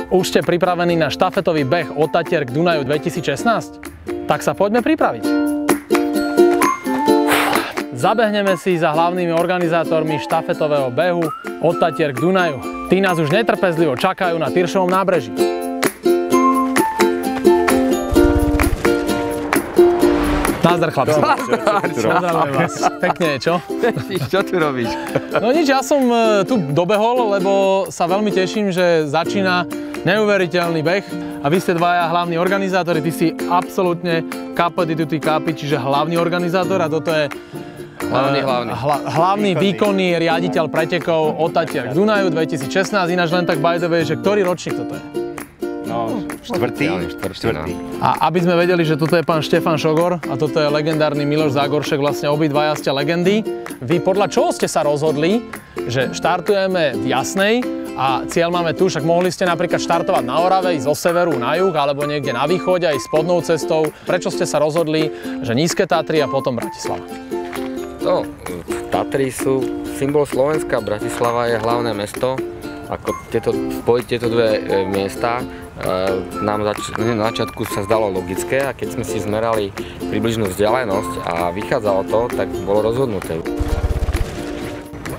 Už ste pripravení na štafetový beh od Tatier k Dunaju 2016? Tak sa poďme pripraviť. Zabehneme si za hlavnými organizátormi štafetového behu od Tatier k Dunaju. Tí nás už netrpezlivo čakajú na Tyršovom nábreží. Nazdar, chlapci. Pozdravujem vás. Pekne je, čo? Čo tu robíš? No nič, ja som tu dobehol, lebo sa veľmi teším, že začína neuveriteľný beh. A vy ste dvaja hlavní organizátori, ty si absolútne capo di tutti capi, čiže hlavný organizátor a toto je hlavný výkonný riaditeľ pretekov od Tatier k Dunaju 2016. Ináč len tak by the way, že ktorý ročník toto je? No, štvrtý. A aby sme vedeli, že toto je pán Štefan Šogor a toto je legendárny Miloš Zágoršek, vlastne obidvaja ste legendy. Vy podľa čoho ste sa rozhodli, že štartujeme v Jasnej a cieľ máme tu, však mohli ste napríklad štartovať na Orave, ísť zo severu na juh alebo niekde na východe a ísť spodnou cestou. Prečo ste sa rozhodli, že Nízke Tatry a potom Bratislava? No, Tatry sú symbol Slovenska, Bratislava je hlavné mesto. Ako spojiť tieto dve miesta nám na začiatku sa zdalo logické a keď sme si zmerali približnú vzdialenosť a vychádzalo to, tak bolo rozhodnuté.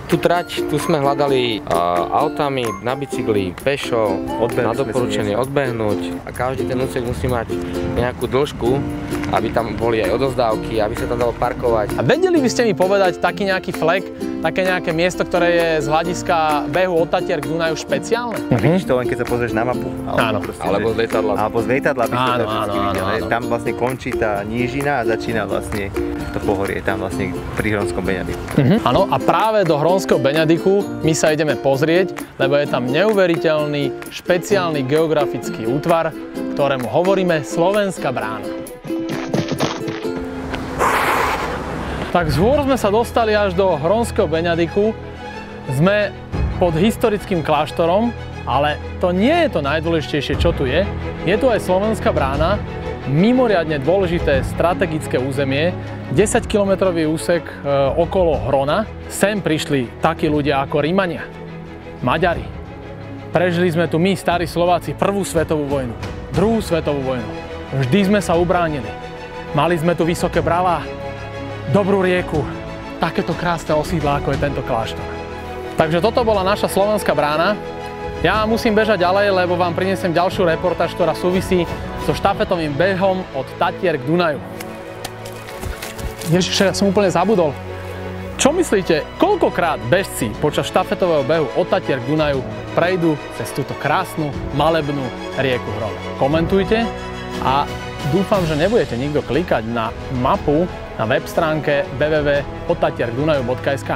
Tú trať tu sme hľadali autami, na bicykli, pešo, na doporučenie odbehnúť a každý ten úsek musí mať nejakú dĺžku, aby tam boli aj odozdávky, aby sa tam dalo parkovať. A vedeli by ste mi povedať taký nejaký flek, také nejaké miesto, ktoré je z hľadiska behu od Tatier k Dunaju špeciálne? Vidíš to len keď sa pozrieš na mapu. Áno. Alebo z lietadla. Alebo z lietadla by ste to vždy videli. Tam vlastne končí tá nížina a začína vlastne to pohorie, tam vlastne pri Hronskom Beňadiku. Áno, a práve do Hronského Beňadiku my sa ideme pozrieť, lebo je tam neuveriteľný špeciálny geografický útvar, ktorému hovoríme Slovenská brána. Tak z hôr sme sa dostali až do Hronského Beňadiku. Sme pod historickým kláštorom, ale to nie je to najdôležitejšie, čo tu je. Je tu aj Slovenská brána, mimoriadne dôležité strategické územie, 10-kilometrový úsek okolo Hrona. Sem prišli takí ľudia ako Rímania, Maďari. Prežili sme tu my, starí Slováci, prvú svetovú vojnu, druhú svetovú vojnu. Vždy sme sa ubránili. Mali sme tu vysoké bralá, dobrú rieku, takéto krásne osídla, ako je tento kláštor. Takže toto bola naša Slovenská brána. Ja musím bežať ďalej, lebo vám prinesem ďalšiu reportáž, ktorá súvisí so štafetovým behom od Tatier k Dunaju. Ježiš, ja som úplne zabudol. Čo myslíte, koľkokrát bežci počas štafetového behu od Tatier k Dunaju prejdú cez túto krásnu, malebnú rieku Hron? Komentujte a dúfam, že nebudete nikto klikať na mapu na web stránke www.odtatierkdunaju.sk.